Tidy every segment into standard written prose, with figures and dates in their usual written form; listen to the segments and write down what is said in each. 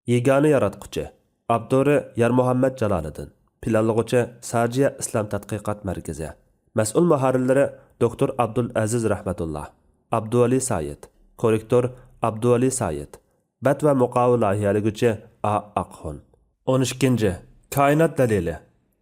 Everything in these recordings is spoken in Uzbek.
Yegani yaratquchi Abduri Yarmuhammad Jaloliddin. Planlovchi Sajiya Islom tadqiqot markazi. Mas'ul muharrirlari Dr. Abdul Aziz Rahmatullah, Abduvali Sayed, korrektor Abduvali Sayed, bat va muqovil loyihaliguvchi A. Aqxon. 12. Koinot dalili.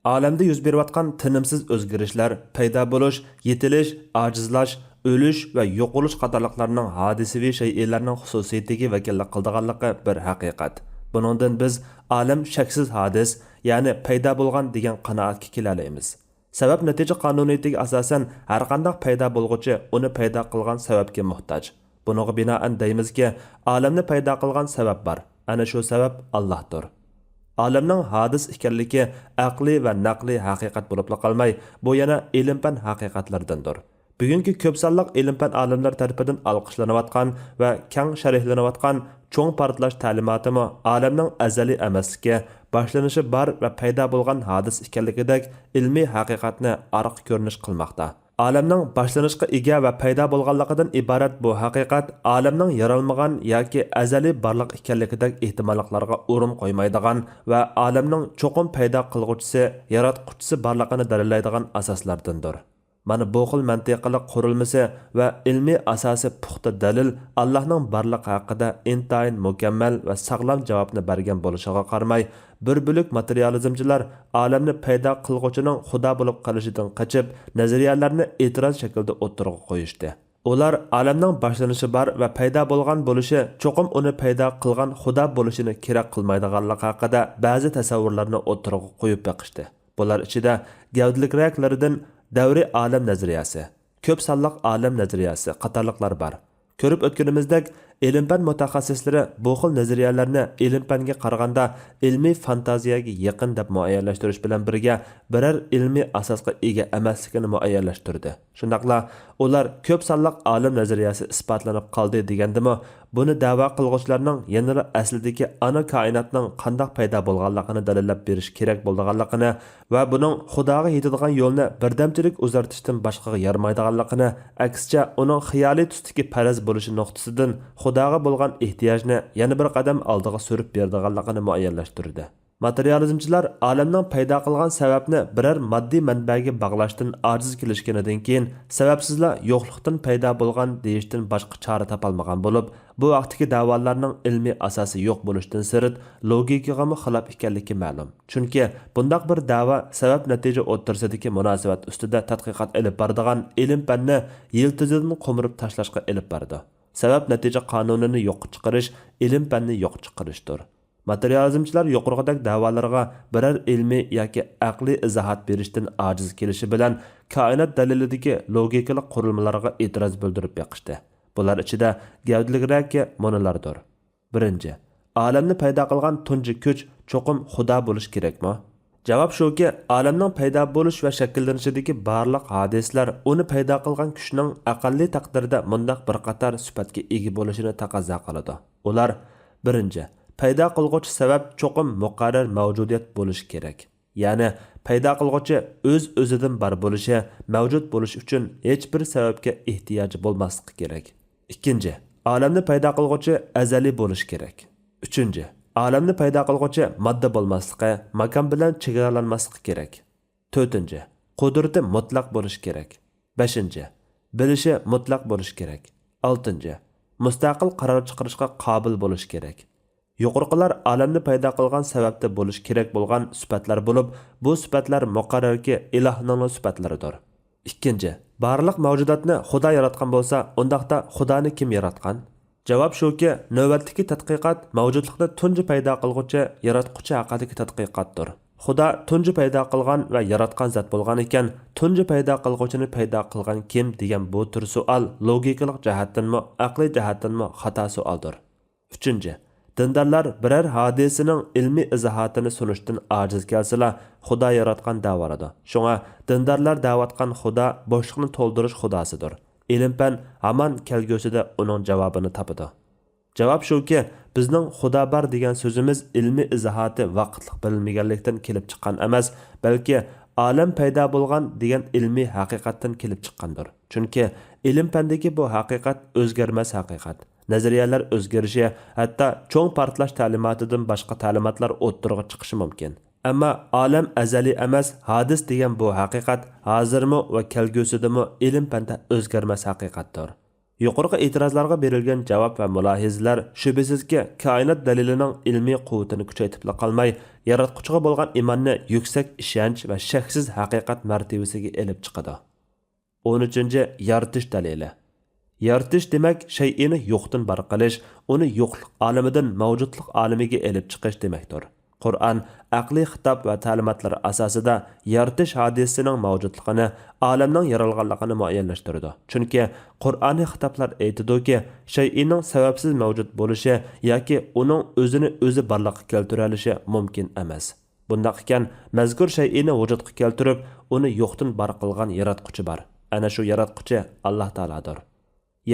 Olamda yuz berayotgan tinimsiz o'zgarishlar, paydo bo'lish, yetilish, ojizlash, o'lish va yo'qolish qatorliqlarning hodisaviy shay'larning xususiyatiga vakillik qildiganligi bir haqiqat. Buningdan biz olam shaksiz hodis, ya'ni paydo bo'lgan degan qanoatga kela olamiz. Sabab natija qonuniyatiga asosan har qanday paydo bo'lg'uchi uni paydo qilgan sababga muhtoj. Buningga binoan deymizki, olamni paydo qilgan sabab bor. Ana shu sabab Allohdir. Olamning hadis ekanligi aqli va naqli haqiqat bo'lib qolmay, bu yana ilm-fan haqiqatlardandir. Bugungi ko'p sonliq ilm-fan olimlar tomonidan olqishlanayotgan va keng sharhlanayotgan cho'ng portlash ta'limotimi olamning azaliy emasligi, boshlanishi bor va paydo bo'lgan hadis ekanligidek ilmiy haqiqatni ariq ko'rinish qilmoqda. Olamning boshlanishga ega va paydo bo'lganligidan iborat bu haqiqat olamning yaralmagan yoki azaliy borliq ekanligidek ehtimollarga o'rin qo'ymaydigan va olamning cho'qim paydo qilg'uvchisi, yaratquchisi borligini dalillaydigan asoslardandir. Mana bu xil mantiqli qurilmasi va ilmiy asosi puxta dalil Allohning borligi haqida intayin mukammal va sog'lom javobni bergan bo'lishiga qaramay, bir bo'lak materializmchilar olamni paydo qilg'uchining xudo bo'lib qolishidan qochib, nazariyalarni e'tiroz shaklda o'tirg'a qo'yishdi. Ular olamning boshlanishi bor va paydo bo'lgan bo'lishi, cho'qim uni paydo qilgan xudo bo'lishini kerak qilmaydiganligi haqida ba'zi tasavvurlarni o'tirg'a qo'yib beqishdi. Bular ichida gavdaliklaridan davri olam nazariyasi, ko'p sonliq olam nazariyasi qatorliqlar bor. Ko'rib o'tganimizdek, ilm-fan mutaxassislari bu xil nazariyalarni ilm-fanga qaraganda ilmiy fantaziyaga yaqin deb muayyanlashtirish bilan birga biror ilmiy asosga ega emasligini muayyanlashtirdi. Shundaqla ular ko'p sonliq olam nazariyasi isbotlanib qoldi degandimi, buni da'vo qilg'uvchilarning yanada aslidagi ana koinotning qanday paydo bo'lganligini dalillab berish kerak bo'lganligini va buning xudoga yetadigan yo'lni birdamchilik uzartishdan boshqaga yarmaydiganligini, aksicha uning xiyoliy tusdagi faraz bo'lishi nuqtasidan xudoga bo'lgan ehtiyojni yana bir qadam oldiga surib berdiganligini muayyanlashtirdi. Materializmchilar olamning paydo qilgan sababni biror moddiy manbaga bog'lashdan ojiz kelishganidan keyin sababsizla yo'qlikdan paydo bo'lgan deyishdan boshqa chora topolmagan bo'lib, bu vaqtdagi da'volarning ilmiy asosi yo'q bo'lishidan sirt logikaga xilof ekanligi ma'lum. Chunki bundaq bir da'vo sabab natija o'rtasidagi munosabat ustida tadqiqot olib boradigan ilm-fanni yiltizidan qo'mirib tashlashga olib bordi. Sabab natija qonunini yo'q chiqarish ilm-fanni yo'q chiqarishdir. Materializmchilar yuqoridagi da'volarga biror ilmiy yoki aqliy izohat berishdan ojiz kelishi bilan koinot dalilidagi logikalik qurilmalarga e'tiroz bildirib beqishdi. Bular ichida gavdaliroq monolardir. 1. Olamni paydo qilgan tunji kuch cho'qim xudo bo'lish kerakmi? Javob shuki, olamning paydo bo'lish va shakllanishidagi barliq hadislar uni paydo qilgan kuchning aqalli taqdirda mundaq bir qator sifatga ega bo'lishini taqozo qiladi. Ular 1. Paydo qilg'uvchi sabab cho'qim muqarrar mavjudiyat bo'lishi kerak. Ya'ni paydo qilg'uvchi o'z-o'zidan bor bo'lishi, mavjud bo'lish uchun hech bir sababga ehtiyoji bo'lmasligi kerak. 2. Olamni paydo qilg'uvchi azaliy bo'lishi kerak. 3. Olamni paydo qilg'uvchi modda bo'lmasligi, makon bilan chegaralanmasligi kerak. 4. Qudrati mutlaq bo'lishi kerak. 5. Bilishi mutlaq bo'lishi kerak. 6. Mustaqil qaror chiqarishga qobil bo'lishi kerak. Yuqorqilar olamni paydo qilgan sababda bo'lish kerak bo'lgan sifatlar bo'lib, bu sifatlar muqarrarki ilohning sifatlaridir. 2. Barliq mavjudotni Xudo yaratgan bo'lsa, undaqda Xudoni kim yaratgan? Javob shuki, navbatdagi tadqiqot mavjudlikni tunji paydo qilguvchi, yaratquchi haqidagi tadqiqotdir. Xudo tunji paydo qilgan va yaratgan zot bo'lgan ekan, tunji paydo qilguvchini paydo qilgan kim degan bu tur savol logikalik jihatdanmi, aqliy jihatdanmi xato savoldir. 3. Dindorlar biror hodisaning ilmiy izohatini sunishdan ojiz kelsalar, Xudo yaratgan da'voladi. Shunga dindorlar da'vatgan Xudo bo'shliqni to'ldirish xudosidir. Ilm-fan hamon kelgusida uning javobini topadi. Javob shuki, bizning Xudo bor degan so'zimiz ilmiy izohati vaqtliq bilinmaganlikdan kelib chiqqan emas, balki olam paydo bo'lgan degan ilmiy haqiqatdan kelib chiqqandir. Chunki ilm-fandagi bu haqiqat o'zgarmas haqiqat. Nazariyalar o'zgarishi, hatto cho'ng portlash ta'limotidan boshqa ta'limotlar o'ttirg'i chiqishi mumkin. Ammo olam azaliy emas, hadis degan bu haqiqat hozirmi va kelgusidami ilm-fanda o'zgarmas haqiqatdir. Yuqorqi e'tirozlarga berilgan javob va mulohizalar shubhisizki koinot dalilining ilmiy quvvatini kuchaytirib qolmay, yaratquchiga bo'lgan iymonni yuksak ishonch va shaksiz haqiqat martabasiga elib chiqadi. 13. Yaratish dalili. Yaratish demak shay'ini yo'qdan bar qilish, uni yo'qlik olamidan mavjudlik olamiga elib chiqish demakdir. Qur'on aqliy xitob va ta'limotlar asosida yaratish hodisasining mavjudligini, olamning yaralganligini muayyanlashtiradi. Chunki Qur'oniy xitoblar aytadiki, shay'ining sababsiz mavjud bo'lishi yoki uning o'zini o'zi borliqqa keltira olishi mumkin emas. Bundaq ekan, mazkur shay'ini vujudga keltirib, uni yo'qdan bar qilgan yaratquchi bor. Ana shu yaratquchi Alloh taoladir.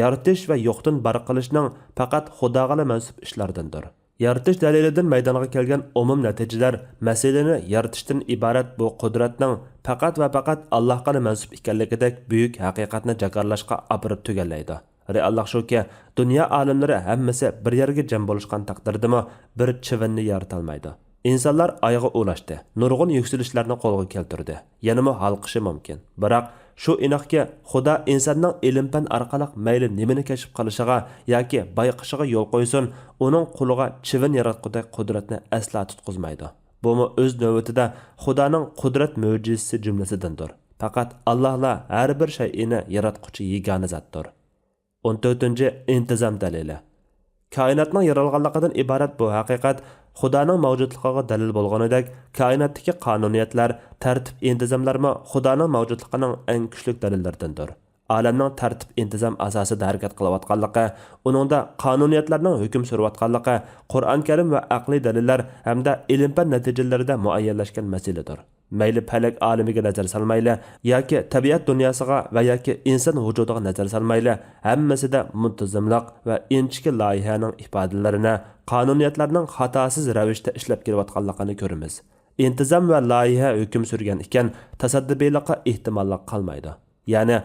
Yaratish va yo'qdan bar qilishning faqat Xudoga mansub ishlardandir. Yaratish dalilidan maydonga kelgan umum natijalar masalani yaratishdan iborat bu qudratning faqat va faqat Allohga mansub ekanligidek buyuk haqiqatni jakarlashga olib tugallaydi. Reallik shuki, dunyo olimlari hammasi bir yerga jam bo'lishgan taqdirdami bir chivinni yarata olmaydi. İnsanlar ayga ulashdi, nurg'un yuksilishlarni qo'lga keltirdi. Yanami halqishi mumkin. Biroq shu inoqki Xudo insonning ilm-fan orqali mayli nimani kashf qilishiga yoki bayqishiga yo'l qo'ysin, uning quliga chivin yaratqudek qudratni asla tutqizmaydi. Bumi o'z navbatida Xudoning qudrat mo'jizasi jumlasidandir. Faqat Allohla har bir shay'ini yaratquchi yegona zotdir. 14. Intizom dalili. Koinotning yaralganligidan iborat bu haqiqat Xudoning mavjudligiga dalil bo'lganidek, koinotdagi qonuniyatlar, tartib, intizomlarmi Xudoning mavjudligining eng kuchli dalillaridandir. Olamning tartib, intizom asosida harakat qilayotganligi, uningda qonuniyatlarning hukm surayotganligi Qur'on Karim va aqliy dalillar hamda ilm-fan natijalarida muayyanlashgan masaladir. Mayli falak olamiga nazar solmayli yoki tabiat dunyosiga va yoki inson vujudiga nazar solmayli, hammasida muntazamlik va inchki loyihaning ifodalarini, qonuniyatlarning xatosiz ravishda ishlab kelayotganligini ko'ramiz. Intizom va loyiha hukm surgan ekan, tasadduqiylikqa ehtimollik qolmaydi. Ya'ni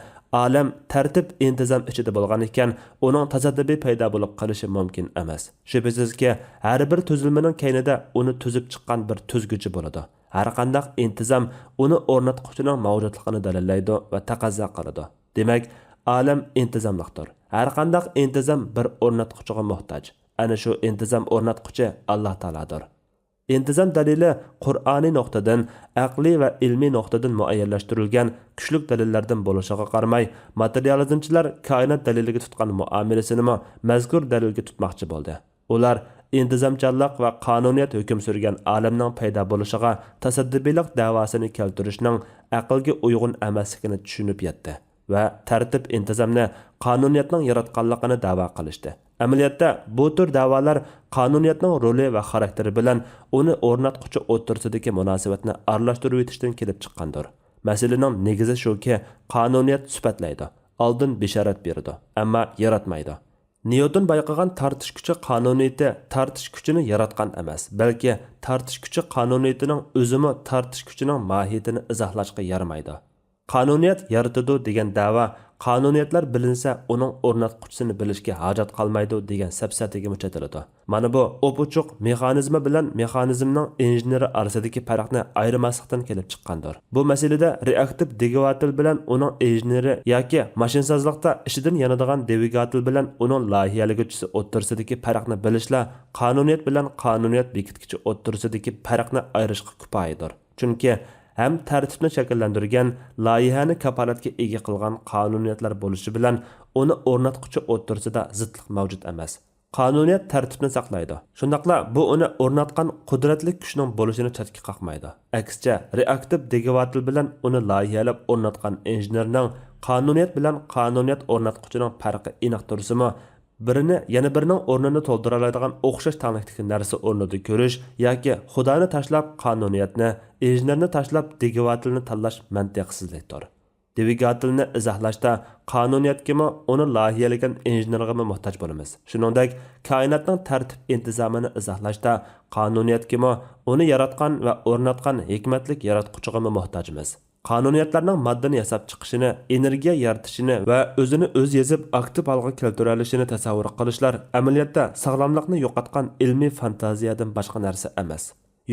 olam tartib intizom ichida bo'lgan ekan, uning tasadduqi paydo bo'lib qolishi mumkin emas. Shubhisizki, har bir tuzilmaning kaynida uni tuzib chiqqan bir tuzguchi bo'ladi. Har qanday intizom uni o'rnatquchining mavjudligini dalillaydi va taqozo qiladi. Demak, olam intizomliqdir. Har qanday intizom bir o'rnatquchiga muhtoj. Ana shu intizom o'rnatquchi Alloh taoladir. İntizam dalili Qur'oniy nuqtadan, aqliy va ilmiy nuqtadan muayyanlashtirilgan kuchli dalillardan bo'lishiga qaramay, materializmchilar koinot daliliga tutgan muomalasini mazkur dalilga tutmoqchi bo'ldi. Ular intizomchanlik va qonuniyat hukm surgan olamning paydo bo'lishiga tasadduqiylik da'vosini keltirishning aqlga uyg'un emasligini tushunib yetdi va tartib intizomni qonuniyatning yaratganligini da'vo qilishdi. Amaliyotda bu tür da'volar qonuniyatning roli va xarakteri bilan uni o'rnatquchi o'tirsidagi munosabatni aralashtirib etishdan kelib chiqqandir. Masalaning negizi shuki, qonuniyat sifatlaydi, oldin bishorat beradi, ammo yaratmaydi. Newton bayqagan tortish kuchi qonuniyati tortish kuchini yaratgan emas, balki tortish kuchi qonuniyatining o'zimi tortish kuchining mohiyatini izohlashga yaramaydi. Qonuniyat yaratadi degan da'vo qonuniyatlar bilinsa uning o'rnatquchisini bilishga hojat qolmaydi degan safsataga muchatiladi. Mana bu o'puchuq mexanizmi bilan mexanizmning injeneri orasidagi farqni ayirmaslikdan kelib chiqqandir. Bu masalada reaktiv dvigatel bilan uning injeneri yoki mashinsozlikda ishidan yanadigan dvigatel bilan uning loyihaliguvchisi o'ttirsidagi farqni bilishla qonuniyat bilan qonuniyat bekitkichi o'ttirsidagi farqni ayirishga kifoyadir. Chunki hem tartibni shakllantirgan, loyihani kafolatga ega qilgan qonuniyatlar bo'lishi bilan uni o'rnatquchi o'tirsida zidlik mavjud emas. Qonuniyat tartibni saqlaydi. Shundaqla bu uni o'rnatgan qudratli kuchning bo'lishini chetga qoqmaydi. Aksicha, reaktiv dvigatel bilan uni loyihalab o'rnatgan injenerning qonuniyat bilan qonuniyat o'rnatquchining farqi aniq tursimi, birini yana birining o'rnini to'ldira oladigan o'xshash tanlikdagi narsa o'rnida ko'rish yoki Xudoni tashlab qonuniyatni, injenerni tashlab dvigatelni tanlash mantiqsizlikdir. Dvigatelni izohlashda qonuniyatga uni loyihalagan injenerga muhtoj bo'lamiz. Shuningdek, koinotning tartib intizomini izohlashda qonuniyatga uni yaratgan va o'rnatgan hikmatlik yaratquchiga muhtojmiz. qonuniyatlarning moddani yasab chiqishini, energiya yaratishini va o'zini o'z yezib aktiv holga keltira olishini tasavvur qilishlar amaliyotda sog'lomlikni yo'qotgan ilmiy fantaziyadan boshqa narsa emas.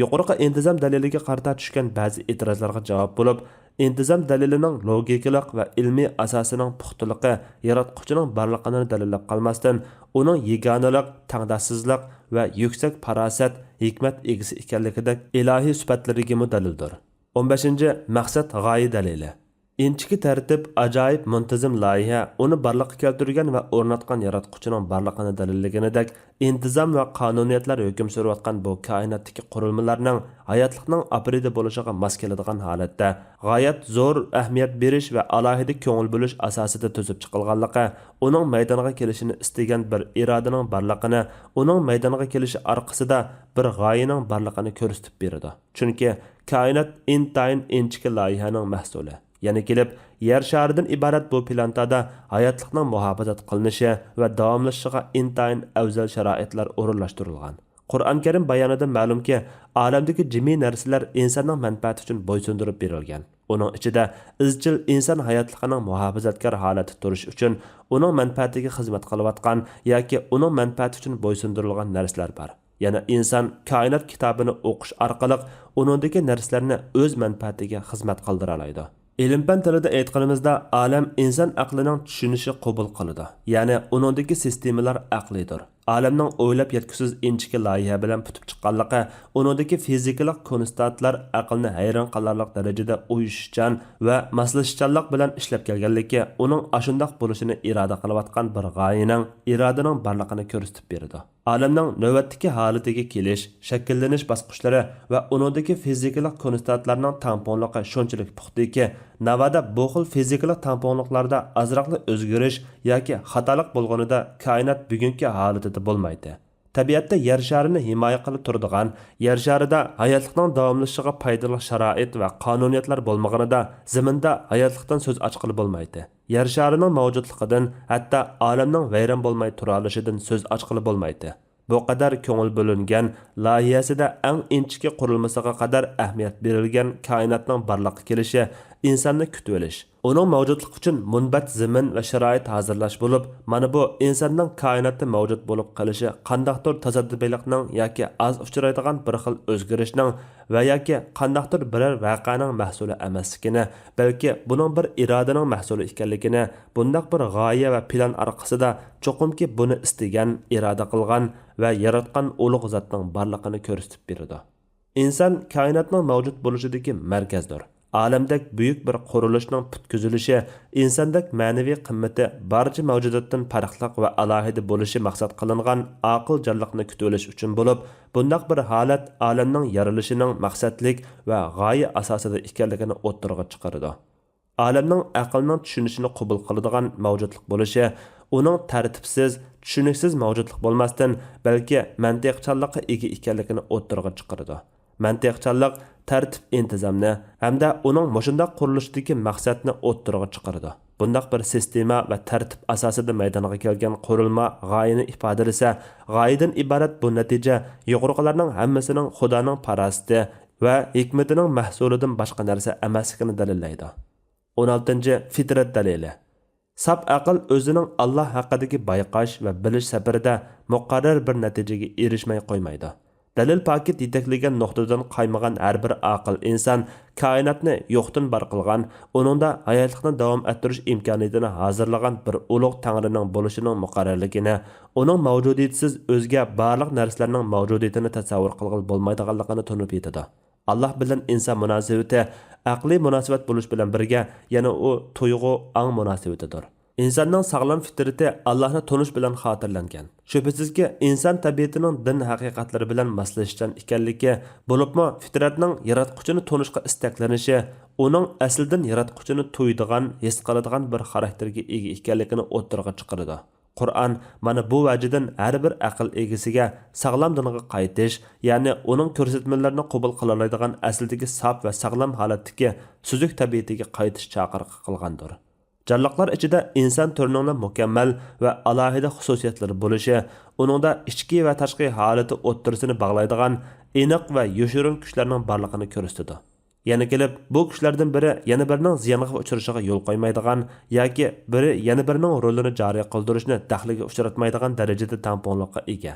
Yuqorqi intizom daliliga qarata tushgan ba'zi e'tirozlarga javob bo'lib, intizom dalilining logikalik va ilmiy asosining puxtaligi yaratquchining borligini dalillab qolmasdan, uning yeganalik, tangdassizlik va yuksak farosat, hikmat egisi ekanligidek ilohiy sifatlariga dalildir. 15. Maqsad g'oya dalili. Inchiki tartib, ajoyib muntazam loyiha uni barliqqa keltirgan va o'rnatgan yaratquchining barligini dalillaganidek, intizom va qonuniyatlar hukm surayotgan bu koinotdagi qurilmalarning hayotlikning apridi bo'lishiga mos keladigan holatda g'oyat zo'r ahamiyat berish va alohida ko'ngil bo'lish asosida to'sib chiqilganligi, uning maydonga kelishini istagan bir irodaning barligini, uning maydonga kelishi orqasida bir g'oyaning barligini ko'rsatib beradi. Chunki koinot intayin inchiki loyihaning mahsuli. Yana kelib, yer sharidan iborat bu plantada hayotlikning muhofazat qilinishi va davomlashishiga intayin afzal sharoitlar o'rinlashtirilgan. Qur'on Karim bayonida ma'lumki, olamdagi jimi narsalar insonning manfaati uchun bo'ysundirib berilgan. Uning ichida izchil inson hayotligining muhofazatkor holatda turish uchun uning manfaatiga xizmat qilayotgan yoki uning manfaati uchun bo'ysundirilgan narsalar bor. Yana inson koinot kitobini o'qish orqali uningdagi narsalarni o'z manfaatiga xizmat qildira oladi. Ilm-fan tilida aytganimizda olam inson aqlining tushunishi qabul qiladi. Ya'ni uningdagi sistemalar aqlidir. Olamning o'ylab yetkisiz inchiki loyiha bilan putib chiqqanligi, uningdagi fizikalik konstantlar aqlni hayron qolarlik darajada uyushuvchan va moslashuvchanlik bilan ishlab kelganligi, uning ashundoq bo'lishini iroda qilayotgan bir g'oyaning, irodaning borligini ko'rsatib beradi. Olamning navbatdagi holatiga kelish, shakllanish bosqichlari va uningdagi fizikalik konstantlarning tamponligi shunchalik puxtaki, navada bu xil fizikalik tamponliklarda azroqli o'zgarish yoki xatolik bo'lganida koinot bugungi holatida bo'lmaydi. Tabiatda yer sharini himoya qilib turadigan, yer sharida hayotlikning davomlashishiga foydali sharoit va qonuniyatlar bo'lmaganida zaminda hayotlikdan so'z ochqili bo'lmaydi. Yer sharining mavjudligidan, hatto olamning vayron bo'lmay tura olishidan so'z ochqili bo'lmaydi. Bu qadar ko'ngil bo'lingan, loyihasida eng inchiki qurilmasiga qadar ahamiyat berilgan koinotning barliqqa kelishi, insonni kutib olish, uning mavjudligi uchun munbat zamin va sharoit hozirlash bo'lib, mana bu insonning koinotda mavjud bo'lib qolishi qandaqdir tasadduqlikning yoki az uchraydigan bir xil o'zgarishning va yoki qandaqdir biror voqeaning mahsuli emasligini, balki buning bir irodaning mahsuli ekanligini, bundoq bir g'oya va plan orqasida cho'qimki buni istagan, iroda qilgan va yaratgan ulug' zotning borligini ko'rsatib beradi. Inson koinotning mavjud bo'lishidagi markazdir. Olamdek buyuk bir qurilishning putkuzilishi, insondek ma'naviy qimmati barcha mavjudotdan farqli va alohida bo'lishi maqsad qilingan aql jonliqni kutib olish uchun bo'lib, bundoq bir holat olamning yorilishining maqsadlik va g'oya asosida ekanligini o'ttirg'a chiqaradi. Olamning aqlning tushunishini qabul qiladigan mavjudlik bo'lishi, uning tartibsiz, tushuniksiz mavjudlik bo'lmasdan, balki mantiqchanlikqa ega ekanligini o'ttirg'a chiqaradi. Mantiqchanlik tartib intizomni hamda uning mushundoq qurilishidagi maqsadni o'ttirg'a chiqaradi. Bundaq bir sistema va tartib asosida maydonga kelgan qurilma g'oyani ifodalasa, g'oyadan iborat bu natija yuqoriqilarning hammasining Xudoning farosati va hikmatining mahsulidan boshqa narsa emasligini dalillaydi. 16. Fitrat dalili. Sap aql o'zining Alloh haqidagi bayqash va bilish safarida muqarrar bir natijaga erishmay qo'ymaydi. Dalil pakit yetakligan nuqtadan qaymagan har bir aql inson koinotni yo'qdan bar qilgan, uningda hayotlikni davom ettirish imkoniyatini hozirlagan bir ulug' tangrining bo'lishining muqarrarligini, uning mavjudiyatsiz o'zga barliq narsalarning mavjudiyatini tasavvur qilg'il bo'lmaydiganligini tunib yetadi. Alloh bilan inson munosabati aqliy munosabat bo'lish bilan birga yana u tuyg'u ang munosabatidir. İnsanның sağlam fitrati Allah'ni tonish bilan xotirlangan. Shubhasizki, inson tabiatining din haqiqatlari bilan moslashgan ekanligi, bo'libmi fitratning yaratquchini tonishga istaklanishi, uning asldan yaratquchini to'ydigan, his qiladigan bir xarakterga ega ekanligini o'ttirg'a chiqaradi. Qur'on mana bu vajidan har bir aql egasiga sağlam dinga qaytish, ya'ni uning ko'rsatmalarini qabul qila oladigan asldagi saf va sağlam holatdagi suzuk tabiatiga qaytish chaqiriq qilgandir. Canlıqlar ichida inson turining mukammal va alohida xususiyatlari bo'lishi, uningda ichki va tashqi holati o'ttirisini bog'laydigan aniq va yoshirin kuchlarning borligini ko'rsatadi. Yana kelib, bu kishilardan biri yana birining ziyonga uchrashiga yo'l qo'ymaydigan yoki biri yana birining rolini joriy qildirishni daxliga uchratmaydigan darajada tamponliqqa ega.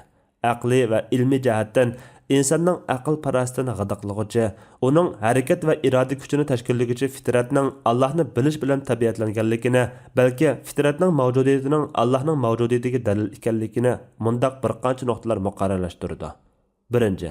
Aqliy va ilmiy jihatdan insonning aql parastini g'idiqlig'ichi, uning harakat va iroda kuchini tashkillovchi fitratning Allohni bilish bilan tabiatlanganligini, balki fitratning mavjudiyatining Allohning mavjudiyatiga dalil ekanligini mundaq bir qancha nuqtalar muqarrarlashtirdi. Birinchi,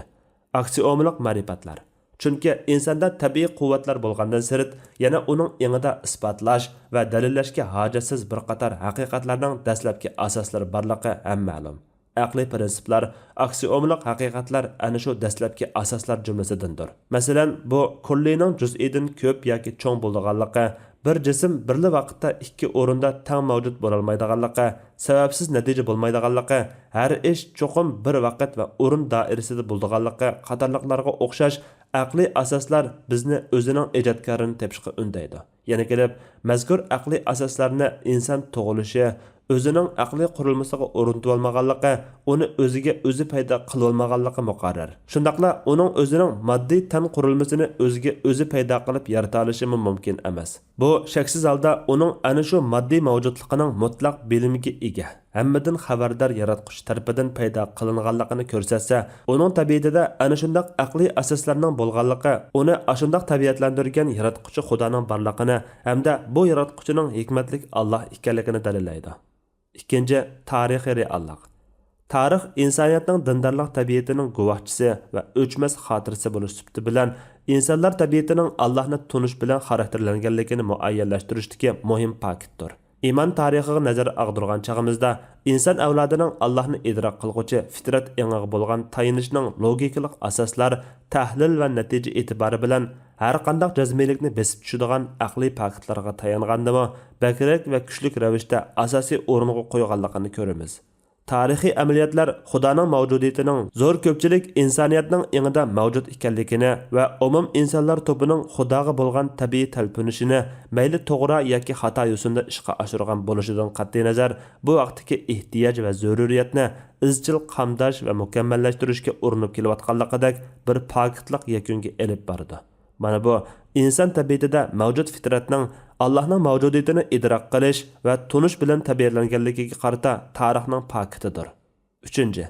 aksiomalik ma'rifatlar. Chunki insonda tabiiy quvvatlar bo'lgandan sirt, yana uning engida isbotlash va dalillashga hojatsiz bir qator haqiqatlarning dastlabki asoslari borligi ham ma'lum. Aqliy prinsiplar, aksiomalik haqiqatlar ana shu dastlabki asoslar jumlasidandir. Masalan, bu kullining juz'idan ko'p yoki cho'ng bo'lganligi, bir jism birli vaqtda ikki o'rinda tang mavjud bo'la olmaydiganligi, sababsiz natija bo'lmaydiganligi, har ish cho'qim bir vaqt va o'rin doirasida bo'lganligi qatorliqlarga o'xshash aqliy asoslar bizni o'zining ijodkorini tepishga undaydi. Yana kelib, mazkur aqliy asoslarni inson tug'ilishi, o'zining aqliy qurilmasiga o'rnatib olmaganligi, uni o'ziga o'zi paydo qilib olmaganligi muqarrar. Shundaqla uning o'zining moddiy tan qurilmasini o'ziga o'zi paydo qilib yarata olishi mumkin emas. Bu shaksiz holda uning ana shu moddiy mavjudligining mutlaq bilimiga ega, hammadan xabardor yaratquchi tarafidan paydo qilinganligini ko'rsatsa, uning tabiatida ana shundaq aqliy asoslarning bo'lganligi uni ashundaq tabiatlantirgan yaratquchi Xudoning borligini hamda bu yaratquchining hikmatlik Alloh ekanligini dalillaydi. Ikkinchi, tarixiy reallik. Tarix insoniyatning dindorlik tabiatining guvohchisi va o'chmas xotirasi bo'lish sifati bilan insonlar tabiatining Allohni tunish bilan xarakterlanganligini muayyanlashtirishdagi muhim faktdir. İman tarixiga nazar ag'dirgan chog'imizda inson avlodining Allohni idrok qilguvchi fitrat engiga bo'lgan tayinishning logikalik asoslar, tahlil va natija e'tibori bilan har qanday jazmiylikni besib tushadigan aqliy faktlarga tayongandimi, bakrak va kuchli ravishda asosiy o'ringa qo'yganligini ko'ramiz. Tarixiy amaliyotlar Xudoning mavjudiyatining zo'r ko'pchilik insoniyatning engida mavjud ekanligini va umum insonlar to'pining Xudoga bo'lgan tabiiy talpinishini mayli to'g'ri yoki xato yo'sinda ishga oshirgan bo'lishidan qat'iy nazar, bu vaqtdagi ehtiyoj va zaruriyatni izchil qamdash va mukammallashtirishga urinib kelayotganligidek bir faktlik yakunga elib bordi. Mana bu inson tabiatida mavjud fitratning Allohning mavjudiyatini idrok qilish va tunish bilan tabiatlanganligiga qarata tarixning faktidir. Uchinchi,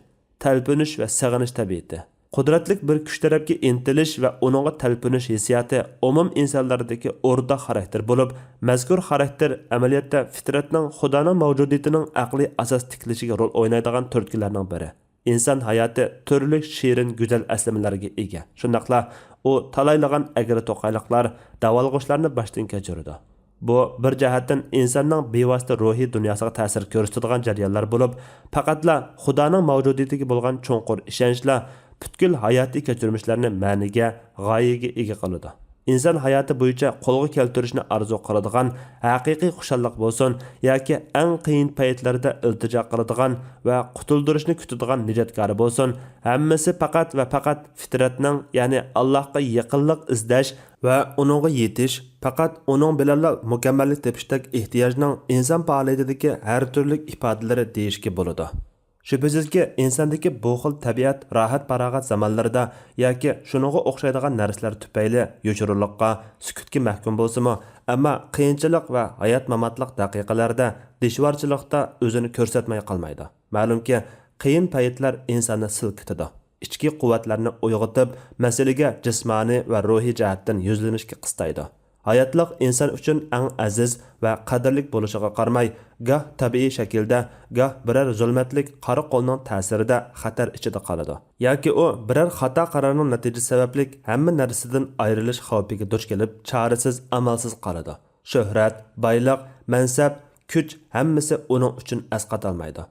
talpinish va sig'inish tabiati. Qudratli bir kuch tarafga intilish va uningga talpinish hissiyoti umum insonlardagi o'rda xarakter bo'lib, mazkur xarakter amaliyotda fitratning Xudoning mavjudiyatining aqliy asos tiklishiga rol o'ynaydigan turtkilarning biri. İnsan hayatı turli shirin go'zal aslamalarga ega. Shundaqla u talaylagan agri to'qayliqlar, davolg'ishlarni boshdan kechirdi. Bu bir jihatdan insonning bevosita ruhiy dunyosiga ta'sir ko'rsatadigan jarayonlar bo'lib, faqatla Xudoning mavjudiyatiga bo'lgan cho'nqur ishonchlar butkul hayotiy kechirishlarni ma'niga, g'oyaga ega qiladi. İnsan hayatı bo'yicha qo'lga keltirishni arzu qiladigan haqiqiy xushallik bo'lsin yoki eng qiyin paytlarda iltijo qiladigan va qutuldirishni kutadigan nijotkori bo'lsin, hammasi faqat va faqat fitratning, ya'ni Allohga yaqinlik izlash va uningga yetish, faqat uning bilan mukammallik tepishdak ehtiyojning inson faoliyatidagi har turli ifodalari deyishga bo'ladi. Shubhasizki, insondagi bu xil tabiat rohat farog'at zamonlarida yoki shuningga o'xshaydigan narsalar tufayli yo'chirillikqa, sukutga mahkum bo'lsa-mu, ammo qiyinchilik va hayot-mamotlik daqiqalarida dishvorchilikda o'zini ko'rsatmay qolmaydi. Ma'lumki, qiyin paytlar insonni silkitadi. Ichki quvvatlarni uyg'otib, masalaga jismoniy va ruhiy jihatdan yuzlanishga qistaydi. Hayotlik inson uchun eng aziz va qadrli bo'lishiga qaramay, goh tabiiy shaklda, goh biror zulmatlik qora qo'lning ta'sirida xatar ichida qoladi. Yoki u biror xato qarorning natijasi sababli hamma narsadan ayrilish xavfiga duch kelib, chorasiz, amalsiz qoladi. Shuhrat, boylik, mansab, kuch hammasi uning uchun asqat olmaydi.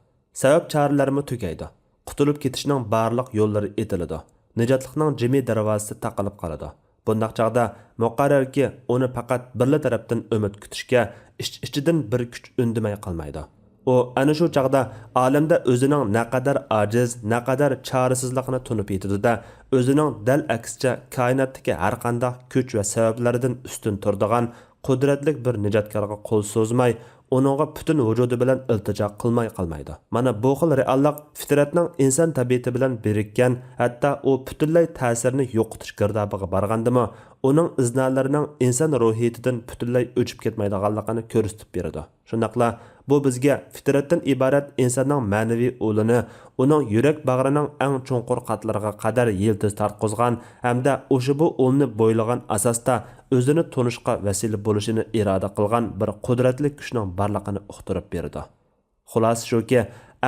Sabab choralarmi tugaydi. Qutulib ketishning barliq yo'llari etiladi. Nijotlikning jimi darvozasi taqilib qoladi. Bundaq chaqda muqarrarki uni faqat birla tarafdan umid kutishga ichidan bir kuch undimay qolmaydi. U ana shu chaqda olamda o'zining naqadar ojiz, naqadar chorasizligini tunib yetadi-da, o'zining dal aksicha koinotdagi har qanday kuch va sabablardan ustun turadigan qudratli bir nijotkorga qo'l so'zmay, uningga butun vujudi bilan iltijo qilmay qolmaydi. Mana bu xil reallik fitratning inson tabiati bilan birikkan, hatto u butunlay ta'sirini yo'qotish girdobiga borgandimi, uning iznalarining inson ruhiyatidan butunlay o'chib ketmaydiganligini ko'rsatib beradi. Shundaqla bu bizga fitratdan iborat insonning ma'naviy o'lini, uning yurak bag'rining eng chunqur qatlariga qadar yildiz tartqizgan hamda o'sha bu o'lni bo'ylagan asosda o'zini tunishga vasila bo'lishini iroda qilgan bir qudratli kuchning borligini uqtirib berdi. Xulosa shuki,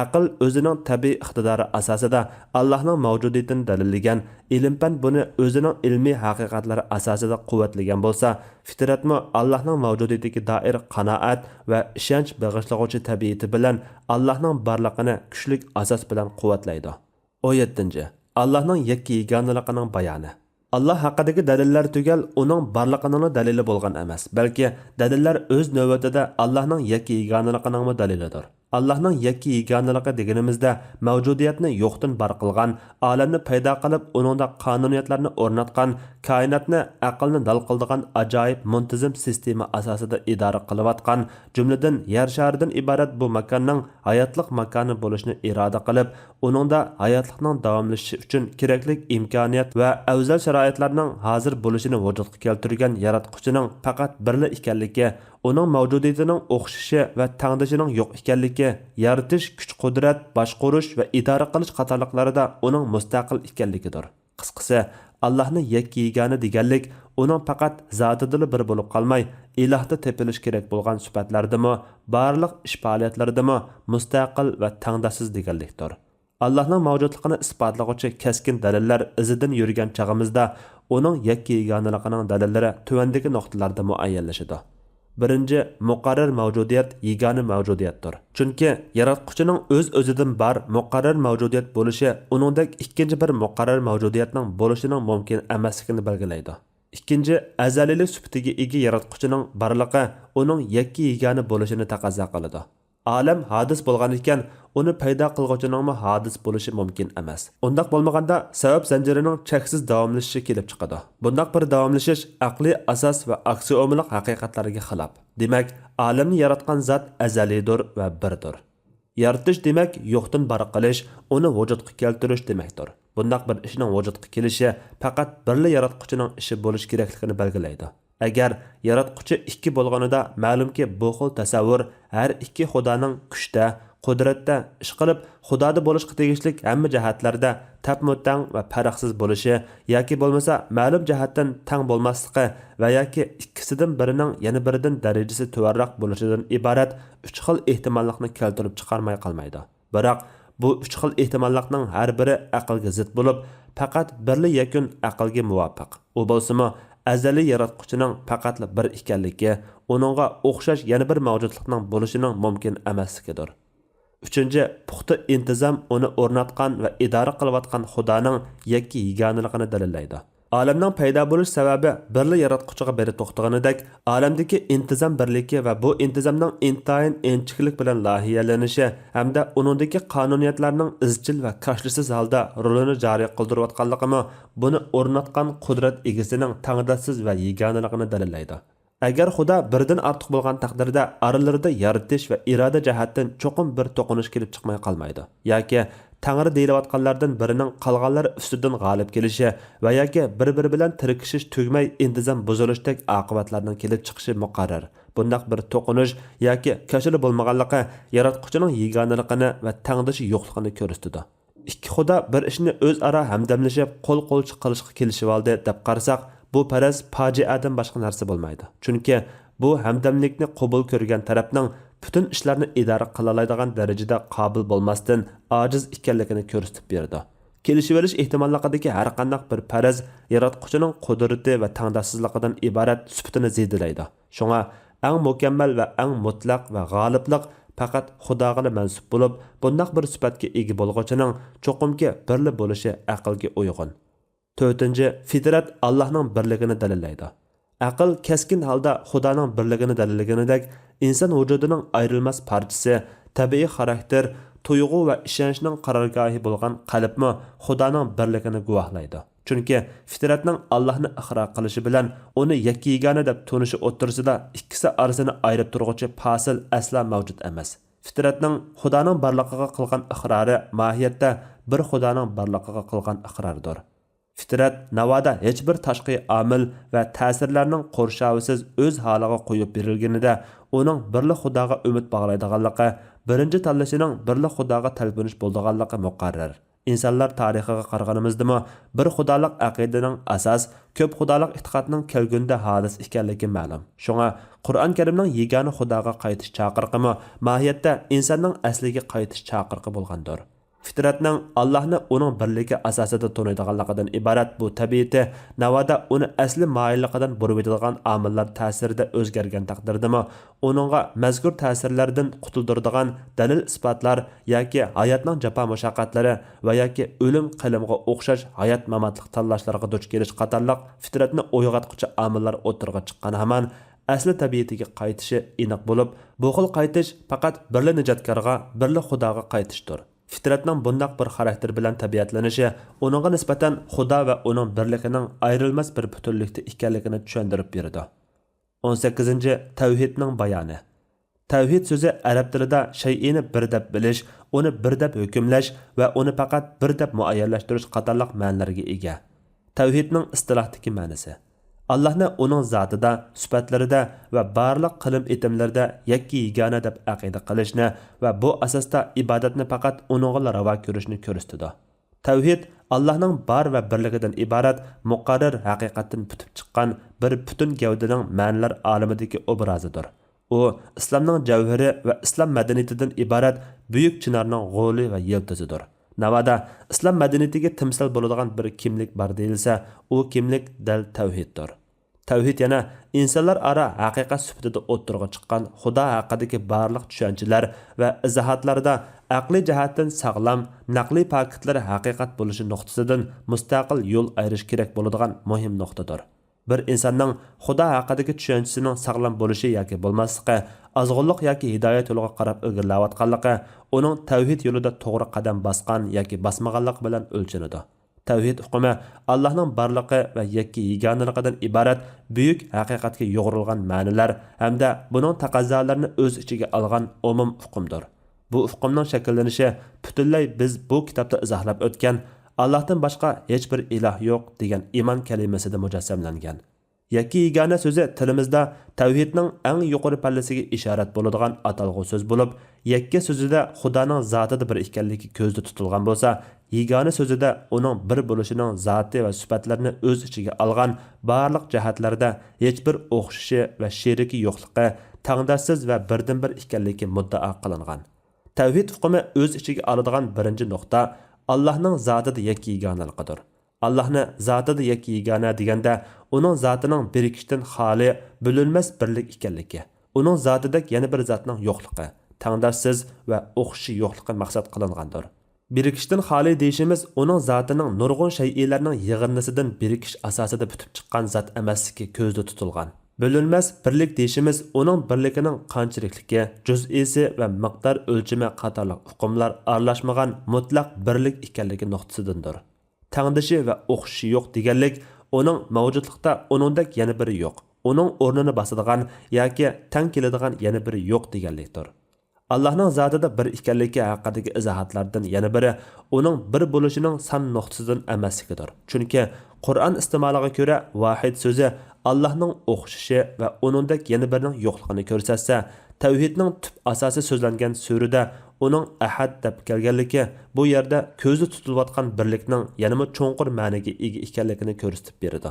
aql o'zining tabiiy iqtidori asosida Allohning mavjudiyatini dalillagan, ilm-fan buni o'zining ilmiy haqiqatlari asosida quvvatlagan bo'lsa, fitratmi Allohning mavjudiyatiga doir qanoat va ishonch bag'ishlovchi tabiati bilan Allohning borlig'ini kuchli asos bilan quvvatlaydi. 17. Allohning yakka yeganaligining bayoni. Allah haqidagi dalillar tugal uning borlig'ining dalili bo'lgan emas, balki dalillar o'z navbatida Allohning yakka yeganaligining dalilidir. Allohning yakka yeganaligi deganimizda mavjudiyatni yo'qdan bor qilgan, olamni paydo qilib, uningda qonuniyatlarni o'rnatgan, koinotni aqlni dal qildigan ajoyib muntazam sistema asosida idora qilayotgan, jumladan yer sharidan iborat bu makonning hayotliq makoni bo'lishini iroda qilib, uningda hayotlikning davomlashishi uchun kerakli imkoniyat va afzal sharoitlarning hozir bo'lishini vujudga keltirgan yaratquchining faqat birla ekanligi, uning mavjudiyatining o'xshashi va tangdishining yo'q ekanligi, yaratish, kuch-qudrat, boshqarish va idora qilish qatorliqlarida uning mustaqil ekanligidir. Qisqasi, Allohni yakka yegani deganlik, uning faqat zotidili bir bo'lib qolmay, ilohda tepilish kerak bo'lgan sifatlardimi, barliq ish faoliyatlaridami mustaqil va tangdasiz deganlikdir. Allohning mavjudligini isbotlovchi keskin dalillar izidan yurgan chog'imizda uning yakka yeganaligining dalillari tuvandagi nuqtalarda muayyanlashadi. Birinchi, muqarrar mavjudiyat yegani mavjudiyatdir. Chunki yaratquchining o'z-o'zidan bor muqarrar mavjudiyat bo'lishi uningdek ikkinchi bir muqarrar mavjudiyatning bo'lishining mumkin emasligini belgilaydi. Ikkinchi, azalilik sifatiga ega yaratquchining borligi uning yakka yegani bo'lishini taqozo qiladi. Alam hadis bo'lgan ekan, uni paydo qilguvchining hadis bo'lishi mumkin emas. Undaq bo'lmaganda sabab zanjirining cheksiz davomlashishi kelib chiqadi. Bundaq bir davomlashish aqliy asos va aksiomalik haqiqatlarga xilof. Demak, alamni yaratgan zot azalidir va birdir. Yaratish demak yo'qdan bor qilish, uni vujudga keltirish demakdir. Bundaq bir ishning vujudga kelishi faqat birla yaratquchining ishi bo'lish kerakligini belgilaydi. Agar yaratquchi ikki bo'lganida ma'lumki bu xil tasavvur har ikki xudoning kuchda, qudratda ish qilib, xudoda bo'lishga tegishli hamma jihatlarda tap-mutang va farqsiz bo'lishi yoki bo'lmasa ma'lum jihatdan tang bo'lmasligi va yoki ikkisidan birining yana biridan darajasi tuvarroq bo'lishidan iborat uch xil ehtimollikni keltirib chiqarmay qolmaydi. Biroq bu uch xil ehtimollikning har biri aqlga zid bo'lib, faqat birli yakun aqlga muvofiq. U bo'lsa-mu azaliy yaratquchining faqat bir ekanligi, uningga o'xshash yana bir mavjudlikning bo'lishining mumkin emasligidir. Uchinchi, puxta intizom uni o'rnatgan va idora qilayotgan Xudoning yakka yeganiligini dalillaydi. Olamning paydo bo'lish sababi birli yaratquchiga beri to'xtaganidek, olamdagi intizom birligi va bu intizomning intayin enchiklik bilan lohiyalanishi hamda uningdagi qonuniyatlarning izchil va kashlisiz holda rolini joriy qildirayotganligimi buni o'rnatgan qudrat egasining tangdassiz va yeganiligini dalillaydi. Agar Xudo birdan ortiq bo'lgan taqdirda oralarida yaratish va iroda jihatdan cho'qim bir to'qinish kelib chiqmay qolmaydi. Yoki Tangri deyilayotganlardan birining qolganlar ustidan g'olib kelishi va yoki bir-biri bilan tirkishish tugmay intizom buzilishdek oqibatlarning kelib chiqishi muqarrar. Bundaq bir to'qinish yoki kashili bo'lmaganligi yaratquchining yeganiligini va tangdishi yo'qligini ko'rsatadi. Ikki Xudo bir ishni o'zaro hamdamlashib, qo'l-qo'lchi qilishga kelishib oldi deb qarasak, bu faraz fojiadan boshqa narsa bo'lmaydi. Chunki bu hamdamlikni qabul ko'rgan tarafning bütün ishlarni idora qila oladigan darajada qobil bo'lmasdan ojiz ekanligini ko'rsatib berdi. Kelishib olish ehtimolligidagi har qanday bir faraz yaratquchining qudrati va tangdassizligidan iborat sifatini zidilaydi. Shunga eng mukammal va eng mutlaq va g'oliblik faqat Xudoga mansub bo'lib, bundaq bir sifatga ega bo'lg'uchining cho'qimga birli bo'lishi aqlga uyg'un. 4. Fitrat Allohning birligini dalillaydi. Aql keskin holda Xudoning birligini dalillaganidek, inson vujudining ayrilmas parchasi, tabiiy xarakter, tuyg'u va ishonchning qarorgohi bo'lgan qalbmi Xudoning birligini guvohlaydi. Chunki fitratning Allohni iqror qilishi bilan uni yakka yegani deb tunishi o'tirsida ikkisi orasini ayirib turg'uvchi fasil asla mavjud emas. Fitratning Xudoning borligiga qilgan iqrori mohiyatda bir Xudoning borligiga qilgan iqrordir. Fitrat navoda hech bir tashqi omil va ta'sirlarning qo'rshavisiz o'z holiga qo'yib berilganida uning birli xudoga umid bog'laydiganligi, birinchi tanlashining birli xudoga talpinish bo'ldiganligi muqarrar. İnsanlar tarixiga qaraganimizdami bir xudolik aqidaning asos, ko'p xudolik e'tiqodning kelgunda hodis ekanligi ma'lum. Shunga Qur'on Karimning yegona xudoga qaytish chaqiriqimi mohiyatda insonning asliga qaytish chaqiriqi bo'lgandir. Fitratning Allohni uning birligi asosida to'naydiganligidan iborat bu tabiati navoda uni asli moyilligidan burib etilgan omillar ta'sirida o'zgargan taqdirdami uningga mazkur ta'sirlardan qutuldiradigan dalil isbotlar yoki hayotning jafo mushaqqatlari va yoki o'lim qalimga o'xshash hayot mamotlik tanlashlarga duch kelish qatorliq fitratni uyg'otquchi omillar o'tirg'a chiqqan hamon asli tabiatiga qaytishi aniq bo'lib, bu xil qaytish faqat birli nijotkorga, birli xudoga qaytishdir. Fitratning bundoq bir xarakter bilan tabiatlanishi uningga nisbatan Xudo va uning birligining ayrilmas bir butunlikda ekanligini tushuntirib berdi. 18. Tavhidning bayoni. Tavhid so'zi arab tilida shay'ini bir deb bilish, uni bir deb hukmlash va uni faqat bir deb muayyanlashtirish qatorliq ma'nolarga ega. Tavhidning istilohdagi ma'nosi Allahni uning zotida, sifatlarida va barliq qilim etimlarida yakki yegona deb aqida qilishni va bu asosda ibodatni faqat uningga ravo ko'rishni ko'rsatadi. Tavhid Allahning bor va birligidan iborat muqarrar haqiqatdan putib chiqqan bir butun gavdaning ma'nolar olamidagi obrazidir. U islomning javhari va islom madaniyatidan iborat buyuk chinorning g'oli va yildizidir. Navoda islom madaniyatiga timsol bo'ladigan bir kimlik bor deyilsa, u kimlik dal tavhiddir. Tavhid yana insonlar aro haqiqat sifatida o'ttirg'a chiqqan Xudo haqidagi barliq tushunchalar va izohatlarda aqliy jihatdan sog'lom, naqliy faktlar haqiqat bo'lishi nuqtasidan mustaqil yo'l ayirish kerak bo'ladigan muhim nuqtadir. Bir insonning Xudo haqidagi tushunchasining sog'lom bo'lishi yoki bo'lmasligi, azg'unlik yoki hidoyat yo'liga qarab ilgirlayotganligi, uning tavhid yo'lida to'g'ri qadam bosgan yoki bosmaganligi bilan o'lchanadi. Tavhid hukmi Allohning barligi va yakki yeganaligidan iborat buyuk haqiqatga yo'g'rilgan ma'nolar hamda buning taqozzolarini o'z ichiga olgan umum hukmdir. Bu hukmning shakllanishi butunlay biz bu kitobda izohlab o'tgan Allohdan boshqa hech bir iloh yo'q degan iymon kalimasida mujassamlangan. Yakki yegona so'zi tilimizda tavhidning eng yuqori pallasiga ishorat bo'ladigan atalg'u so'z bo'lib, yakka so'zida Xudoning zotida bir ekanligi ko'zda tutilgan bo'lsa, yegona so'zida uning bir bo'lishining zoti va sifatlarini o'z ichiga olgan barliq jihatlarda hech bir o'xshashi va sheriki yo'qligi, tangdoshsiz va birdan-bir ekanligi muddao qilingan. Tavhid hukmi o'z ichiga oladigan birinchi nuqta Allohning zotida yakki yegonaligidir. Allahni zotida yakki yegona deganda uning zotining birikishdan xoli, bo'linmas birlik ekanligi, uning zotidek yana bir zotning yo'qligi, tangdoshsiz va o'xshi yo'qligi maqsad qilingandir. Birikishdan xoli deyishimiz uning zotining nurg'un shay'larning yig'indisidan birikish asosida bitib chiqqan zot emasligi ko'zda tutilgan. Bo'linmas birlik deyishimiz uning birligining qanchalikligi, juz'isi va miqdor o'lchami qatorliq hukmlar aralashmagan mutlaq birlik ekanligi nuqtasidandir. Tangdishi va o'xshi yo'q deganlik uning mavjudlikda uningdek yana biri yo'q, uning o'rnini bosadigan yoki tang keladigan yana biri yo'q deganlikdir. Allohning zotida bir ekanligi haqidagi izohatlardan yana biri uning bir bo'lishining son nuqtasidan emasligidir. Chunki Qur'on istimoliga ko'ra vahid so'zi Allohning o'xshishi va uningdek yana birining yo'qligini ko'rsatsa, tavhidning tub asosi so'zlangan surada uning ahad deb kelganligi bu yerda ko'zda tutilayotgan birlikning yanama cho'nqur ma'noga ega ekanligini ko'rsatib beradi.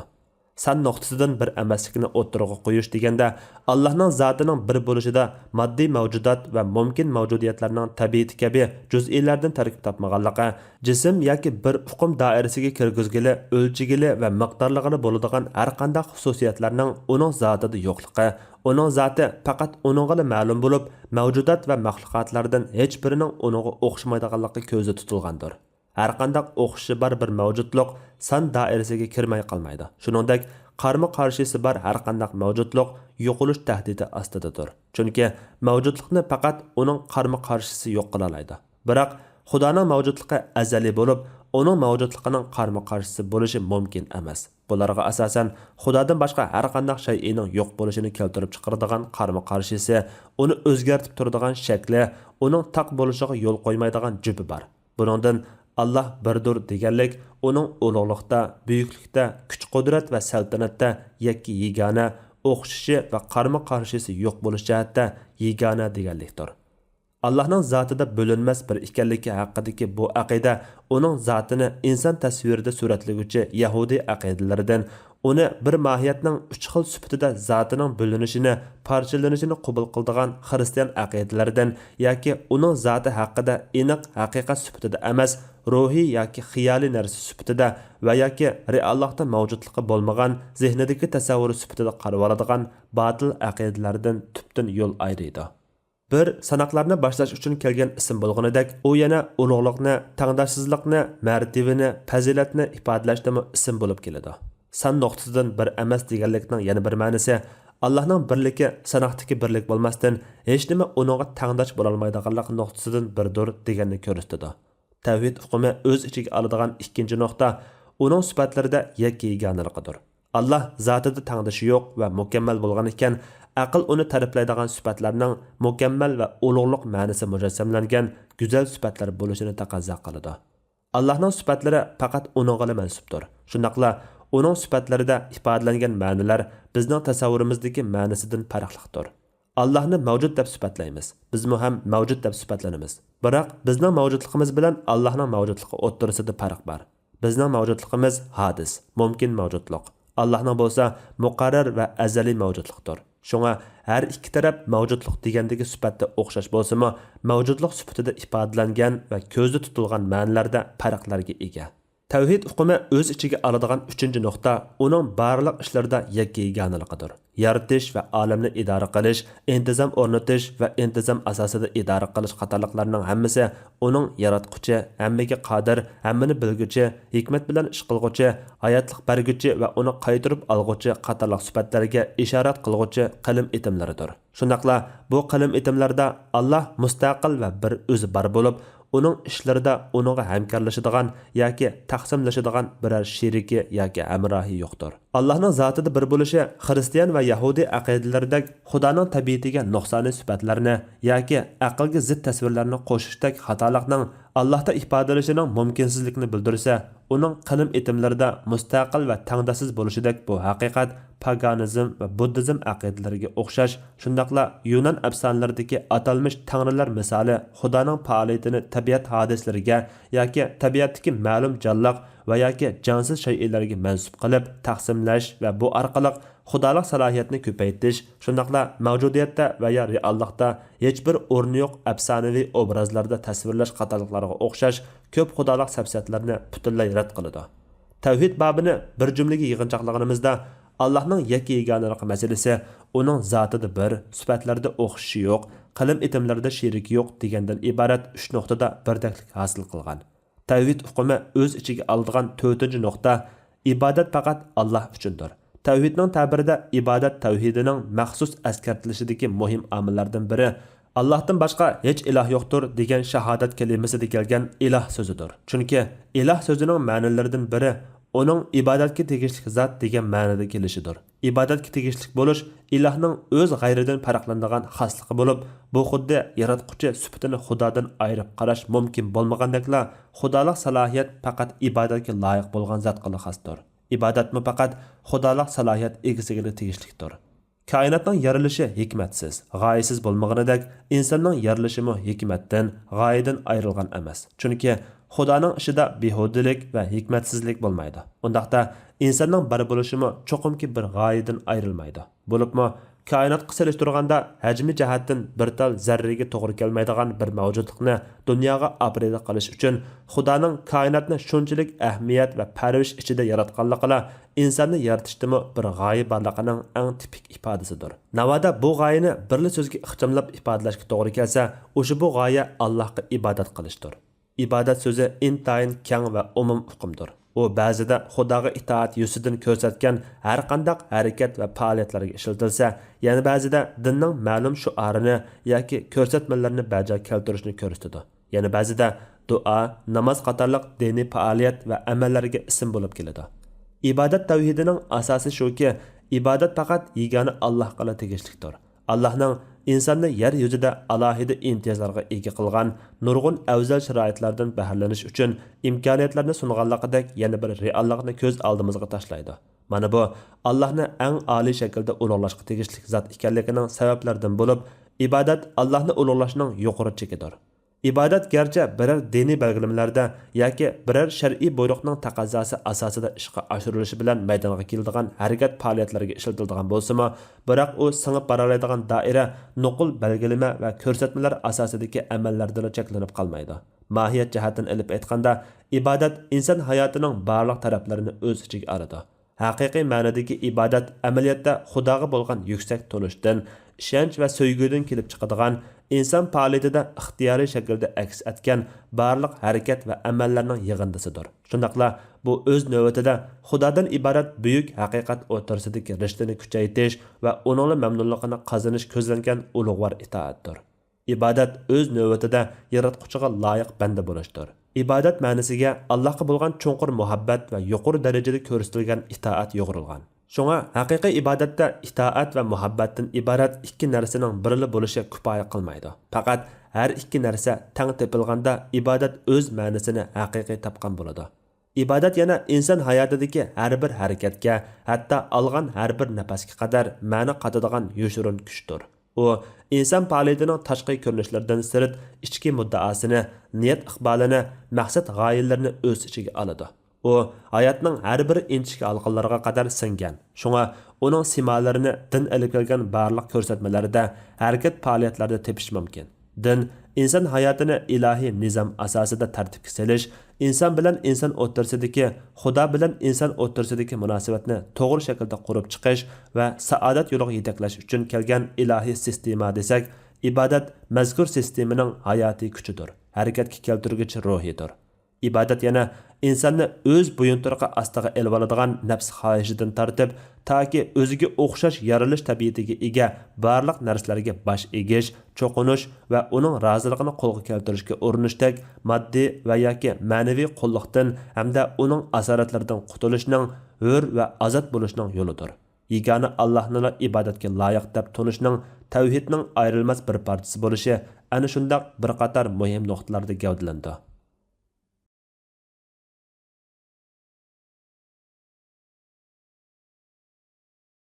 San nuqtasidan bir emaslikni o'ttirg'a qo'yish deganda Allohning zotining bir bo'lishida moddiy mavjudot va mumkin mavjudiyatlarning tabiati kabi juz'iylardan tarkib topmaganligi, jism yoki bir hukm doirasiga kirgizgili, o'lchigili va miqdorligini bo'ladigan har qanday xususiyatlarning uning zotida yo'qligi, uning zoti faqat uningga ma'lum bo'lib, mavjudot va maxluqotlardan hech birining uningga o'xshamaydiganligi ko'zda tutilgandir. Har qanday o'xshishi bor bir mavjudlik son doirasiga kirmay qolmaydi. Shuningdek, qarma-qarshisi bor har qanday mavjudlik yo'qolish tahdidi ostidadir. Chunki mavjudlikni faqat uning qarma-qarshisi yo'q qila oladi. Biroq Xudoning mavjudligi azaliy bo'lib, uning mavjudligining qarma-qarshisi bo'lishi mumkin emas. Bularga asosan Xudodan boshqa har qanday shay'ning yo'q bo'lishini keltirib chiqaradigan qarma-qarshisi, uni o'zgartib turadigan shakli, uning taq bo'lishiga yo'l qo'ymaydigan jibi bor. Buningdan Allah birdir deganlik uning ulug'liqda, buyuklikda, kuch-qudrat va saltanatda yakki yegana, o'xshashi va qarama-qarshisi yo'q bo'lish jihatda yegana deganlikdir. Allah'ның zatida bo'linmas bir ekanligi haqidagi bu aqida uning zotini inson tasvirida suratlaguchi Yahudi aqidalaridan uni bir mohiyatning uch xil sifatida zotining bo'linishini, parchalanishini qabul qiladigan xristian aqidalaridan yoki uning zoti haqida aniq haqiqat sifatida emas, ruhiy yoki xiyoliy narsa sifatida va yoki reallikda mavjudligi bo'lmagan zehnidagi tasavvur sifatida qarab oladigan botil aqidalardan tubdan yo'l ayriydi. Bir sanoqlarni boshlash uchun kelgan ism bo'lganidek, u yana ulug'liqni, tangdoshsizlikni, martabani, fazilatni ifodalashdimi ism bo'lib keladi. San nuqtasidan bir emas deganlikning yana bir ma'nosi Allohning birligi sanoqdagi birlik bo'lmasdan hech nima uningga tangdosh bo'la olmaydiganlik nuqtasidan birdir deganni ko'rsatadi. Tavhid hukmi o'z ichiga oladigan ikkinchi nuqta uning sifatlarida yakka yeganligidir. Allah zotida tangdoshi yo'q va mukammal bo'lgan ekan, aql uni ta'riflaydigan sifatlarning mukammal va ulug'liq ma'nosi mujassamlangan go'zal sifatlar bo'lishini taqozo qiladi. Allohning sifatlari faqat uningga mansubdir. Shundaqla uning sifatlarida ifodalangan ma'nolar bizning tasavvurimizdagi ma'nosidan farqlidir. Allohni mavjud deb sifatlaymiz. Bizmi ham mavjud deb sifatlanamiz. Biroq bizning mavjudligimiz bilan Allohning mavjudligi o'rtasida farq bor. Bizning mavjudligimiz hodis, mumkin mavjudlik. Allohning bo'lsa muqarrar va azaliy mavjudlikdir. Shunga har ikki taraf mavjudlik degandagi sifatda o'xshash bo'lsa-mu, mavjudlik sifatida ifodalangan va ko'zda tutilgan ma'nolarda farqlarga ega. Tavhid hukmi o'z ichiga oladigan 3-nuqta uning barliq ishlarida yakka yeganligidir. Yaratish va olamni idora qilish, intizom o'rnatish va intizom asosida idora qilish qatorliqlarning hammasi uning yaratquchi, hammaga qodir, hammani bilguchi, hikmat bilan ish qilguchi, hayotlik berguchi va uni qaytirib olguchi qatorliq sifatlarga ishorat qilguchi qalam etimlaridir. Shundaqla bu qalam etimlarda Alloh mustaqil va bir o'zi bor bo'lib, uning ishlarida uningga hamkorlashadigan yoki taqsimlashadigan biror sheriki yoki hamrohi yo'qdir. Allohning zotida bir bo'lishi xristian va yahudi aqidalaridagi Xudoning tabiatiga nuqsoniy sifatlarni yoki aqlga zid tasvirlarni qo'shishdek xatolikning Allohda ifodalashining mumkinsizligini bildirsa, uning qalam etimlarida mustaqil va tangdasiz bo'lishidek bu haqiqat paganizm va buddizm aqidalariga o'xshash, shundaqla Yunon afsonalaridagi atalmish tangrilar misoli Xudoning faoliyatini tabiat hodislariga yoki tabiatdagi ma'lum jonliq va yoki jonsiz shaylarga mansub qilib taqsimlash va bu orqali xudolik salohiyatini ko'paytirish, shundaqla mavjudiyatda va ya reallikda hech bir o'rni yo'q afsonaviy obrazlarda tasvirlash qatorliqlarga o'xshash ko'p xudolik safsatlarni butunlay rad qiladi. Tavhid babini bir jumlaga yig'inchoqlaganimizda Allohning yakka yeganligi masalasi uning zotida bir, sifatlarda o'xshashi yo'q, qalam etimlarida sheriki yo'q degandan iborat 3 nuqtada birdaklik hosil qilgan. Tavhid hukmi o'z ichiga oladigan 4-nuqta ibodat faqat Alloh uchundir. Tavhidning ta'birida ibodat tavhidining maxsus askartilishidagi muhim omillardan biri Allohdan boshqa hech iloh yo'qdir degan shahodat kalimasida kelgan iloh so'zidir. Chunki iloh so'zining ma'nolaridan biri uning ibodatga tegishli zot degan ma'noda kelishidir. Ibodatga tegishli bo'lish ilohning o'z g'ayridan farqlanadigan xosligi bo'lib, bu xuddi yaratquchi sifatini Xudodan ayirib qarash mumkin bo'lmagandekla, xudolik salohiyat faqat ibodatga loyiq bo'lgan zotga xosdir. Ibodatmi faqat xudolik salohiyat egasiga tegishlidir. Koinotning yaralishi hikmatsiz, g'oyasiz bo'lmaganidek, insonning yarilishimi hikmatdan, g'oyadan ayrilgan emas. Chunki Xudoning ishida behudilik va hikmatsizlik bo'lmaydi. Undaqda insonning bar bo'lishimi cho'qimki bir g'oyadan ayrilmaydi. Bo'libmi koinotga solishtirganda hajmi jihatdan bir tal zarraga to'g'ri kelmaydigan bir mavjudlikni dunyoga aprida qilish uchun Xudoning koinotni shunchalik ahamiyat va parvish ichida yaratganligila insonni yaratishdimi bir g'oya borligining eng tipik ifodasidir. Navoda bu g'oyani birli so'zga ixtimlab ifodalashga to'g'ri kelsa, o'sha bu g'oya Allohga ibodat qilishdir. İbadat sözü intayin keng ve umum hukmdur. O ba'zida Xudoga itoat yusidan ko'rsatgan har qanday harakat va faoliyatlarga ishlatilsa, yana ba'zida dinning ma'lum shuarini yoki ko'rsatmalarini bajo keltirishni ko'rsatadi. Yana ba'zida duo, namoz qatorliq diniy faoliyat va amallarga ism bo'lib keladi. Ibodat tavhidining asosi shuki, ibodat faqat yegona Allohga tegishlidir. Allohning insonni yer yuzida alohida imtiyozlarga ega qilgan nurg'un afzal sharoitlardan bahralanish uchun imkoniyatlarni sunganligidek yana bir reallikni ko'z oldimizga tashlaydi. Mana bu Allohni eng oliy shaklda ulug'lashga tegishli zot ekanligining sabablaridan bo'lib, ibodat Allohni ulug'lashning yuqori chekidir. İbadat gerçi birer dini belgilamalarda yoki birer shar'iy buyruqning taqozosi asosida ishga oshirilishi bilan maydonga keladigan harakat faoliyatlariga ishlatiladigan bo'lsa-mu, biroq u singib boraoladigan doira, nuqul belgilama va ko'rsatmalar asosidagi amallardan cheklanib qolmaydi. Mohiyat jihatdan ilib aytganda, ibodat inson hayotining barliq taraflarini o'z ichiga oladi. Haqiqiy ma'nodagi ibodat amaliyotda Xudoga bo'lgan yuksak to'lishdan, ishonch va sevgidan kelib chiqadigan, inson faoliyatida ixtiyoriy shaklda aks etgan barliq harakat va amallarning yig'indisidir. Shundaqla bu o'z navbatida Xudodan iborat buyuk haqiqat o'rtasidagi rishtani kuchaytirish va uning mamnunligini qozonish ko'zlangan ulug'vor itoatdir. Ibodat o'z navbatida yaratquchiga loyiq banda bo'lishdir. İbadet ma'nosiga Allohga bo'lgan cho'nqur muhabbat va yuqori darajada ko'rsatilgan itoat yo'g'rilgan. Shunga haqiqiy ibodatda itoat va muhabbatdan iborat ikki narsaning birli bo'lishi kifoya qilmaydi. Faqat har ikki narsa teng tepilganda ibodat o'z ma'nosini haqiqiy topgan bo'ladi. Ibodat yana inson hayotidagi har bir harakatga, hatto olgan har bir nafasga qadar ma'no qatadigan yoshirin kuchdir. U inson faoliyatining tashqi ko'rinishlaridan sirt ichki muddaosini, niyat iqbolini, maqsad g'oyalarini o'z ichiga oladi. U hayotning har bir inchik halqalariga qadar singan. Shunga uning simolarini din ilib kelgan barliq ko'rsatmalarida, harakat faoliyatlarida tepish mumkin. Din inson hayotini ilohiy nizam asosida tartibga solish, inson bilan inson o'rtasidagi, Xudo bilan inson o'rtasidagi munosabatni to'g'ri shaklda qurib chiqish va saodat yo'liga yetaklash uchun kelgan ilohiy sistema desak, ibodat mazkur sistemaning hayotiy kuchidir, harakatga keltiruvchi ruhidir. Ibodat yana insonni o'z buyunturqi ostiga elib oladigan nafs xohishidan tortib, toki o'ziga o'xshash yaralish tabiatiga ega barliq narsalarga bosh egish, cho'qinish va uning roziligini qo'lga keltirishga urinishdek moddiy va yoki ma'naviy qo'lliqdan hamda uning asoratlaridan qutulishning, hur va ozod bo'lishning yo'lidir. Yegona Allohni ibodatga loyiq deb tunishning tavhidning ayrilmas bir parchasi bo'lishi ana shunday bir qator muhim nuqtalarda gavdalandi.